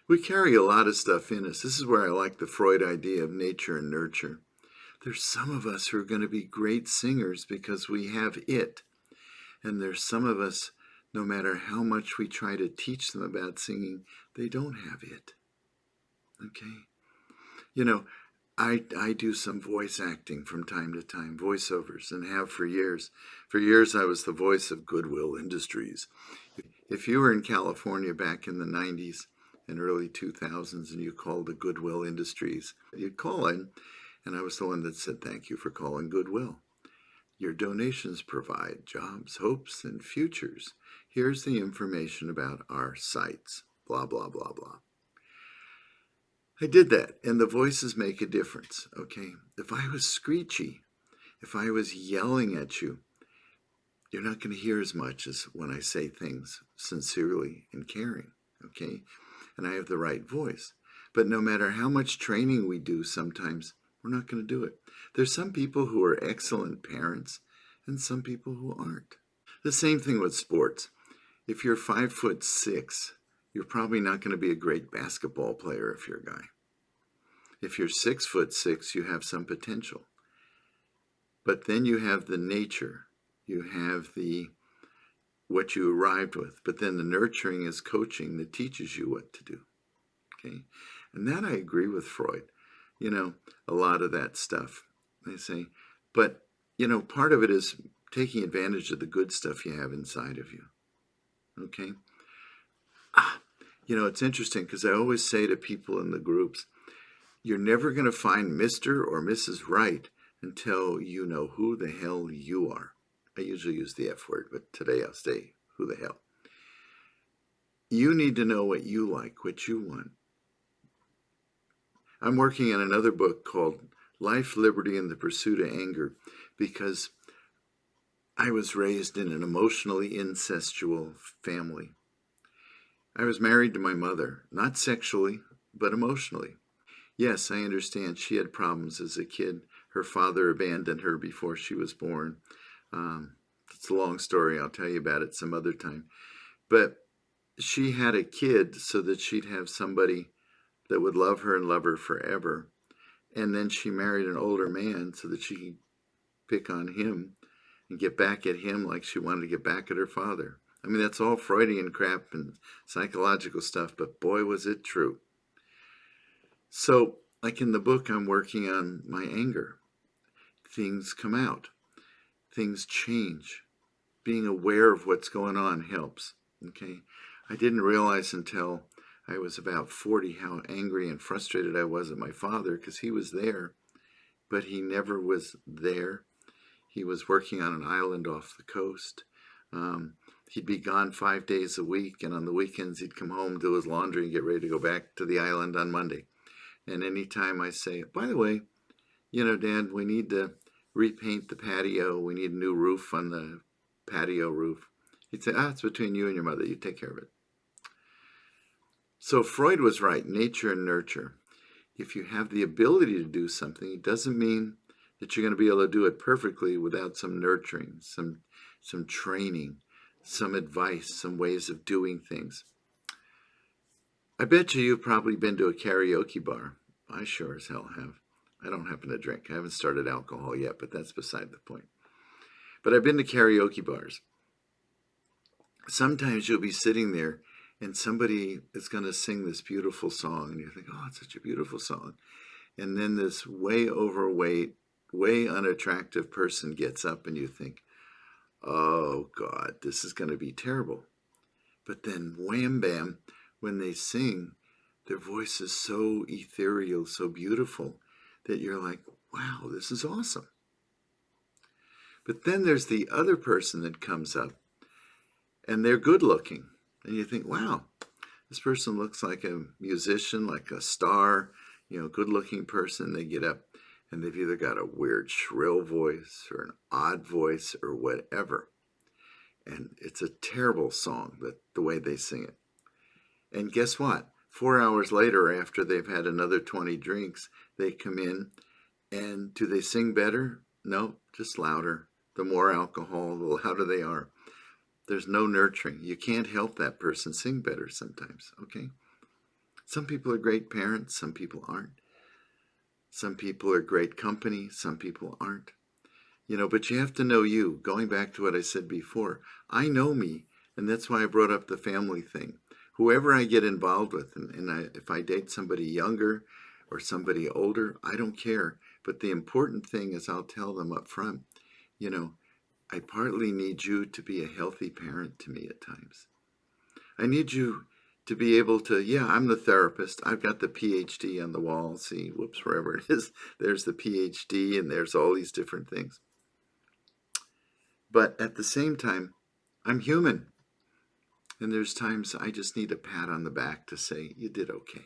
We carry a lot of stuff in us. This is where I like the Freud idea of nature and nurture. There's some of us who are going to be great singers because we have it. And there's some of us, no matter how much we try to teach them about singing, they don't have it. Okay? You know, I do some voice acting from time to time, voiceovers, and have for years. For years, I was the voice of Goodwill Industries. If you were in California back in the 90s and early 2000s and you called the Goodwill Industries, you'd call in, and I was the one that said, "Thank you for calling Goodwill. Your donations provide jobs, hopes, and futures. Here's the information about our sites, blah, blah, blah, blah." I did that, and the voices make a difference, okay? If I was screechy, if I was yelling at you, you're not going to hear as much as when I say things sincerely and caring, okay? And I have the right voice. But no matter how much training we do, sometimes we're not going to do it. There's some people who are excellent parents and some people who aren't. The same thing with sports. If you're 5'6", you're probably not going to be a great basketball player if you're a guy. If you're 6'6", you have some potential. But then you have the nature, you have the what you arrived with, but then the nurturing is coaching that teaches you what to do. Okay? And that I agree with Freud. You know, a lot of that stuff. They say, but, you know, part of it is taking advantage of the good stuff you have inside of you. Okay? You know, it's interesting because I always say to people in the groups, you're never going to find Mr. or Mrs. Right until you know who the hell you are. I usually use the F word, but today I'll say who the hell. You need to know what you like, what you want. I'm working on another book called Life, Liberty, and the Pursuit of Anger because I was raised in an emotionally incestual family. I was married to my mother, not sexually, but emotionally. Yes, I understand she had problems as a kid. Her father abandoned her before she was born. It's a long story. I'll tell you about it some other time. But she had a kid so that she'd have somebody that would love her and love her forever. And then she married an older man so that she could pick on him and get back at him like she wanted to get back at her father. I mean, that's all Freudian crap and psychological stuff, but boy, was it true. So, like in the book, I'm working on my anger. Things come out. Things change. Being aware of what's going on helps. Okay? I didn't realize until I was about 40 how angry and frustrated I was at my father because he was there, but he never was there. He was working on an island off the coast. He'd be gone 5 days a week, and on the weekends he'd come home, do his laundry, and get ready to go back to the island on Monday. And anytime I say, by the way, you know, Dad, we need to repaint the patio. We need a new roof on the patio roof. He'd say, it's between you and your mother. You take care of it. So Freud was right, nature and nurture. If you have the ability to do something, it doesn't mean that you're going to be able to do it perfectly without some nurturing, some training, some advice, some ways of doing things. I bet you've probably been to a karaoke bar. I sure as hell have. I don't happen to drink. I haven't started alcohol yet, but that's beside the point. But I've been to karaoke bars. Sometimes you'll be sitting there and somebody is going to sing this beautiful song and you think, oh, it's such a beautiful song. And then this way overweight, way unattractive person gets up and you think, oh God, this is going to be terrible. But then wham bam, when they sing, their voice is so ethereal, so beautiful that you're like, wow, this is awesome. But then there's the other person that comes up and they're good looking. And you think, wow, this person looks like a musician, like a star, you know, good looking person. They get up and they've either got a weird shrill voice or an odd voice or whatever. And it's a terrible song, the way they sing it. And guess what? 4 hours later, after they've had another 20 drinks, they come in and do they sing better? No, just louder. The more alcohol, the louder they are. There's no nurturing. You can't help that person sing better sometimes, okay? Some people are great parents, some people aren't. Some people are great company, some people aren't. But you have to know you. Going back to what I said before, I know me, and that's why I brought up the family thing. Whoever I get involved with, if I date somebody younger or somebody older, I don't care. But the important thing is I'll tell them up front, you know, I partly need you to be a healthy parent to me at times. I need you to be able to, yeah, I'm the therapist. I've got the ph.d. on the wall. See, whoops, wherever it is, there's the ph.d. and there's all these different things. But at the same time, I'm human. And there's times I just need a pat on the back to say, you did okay.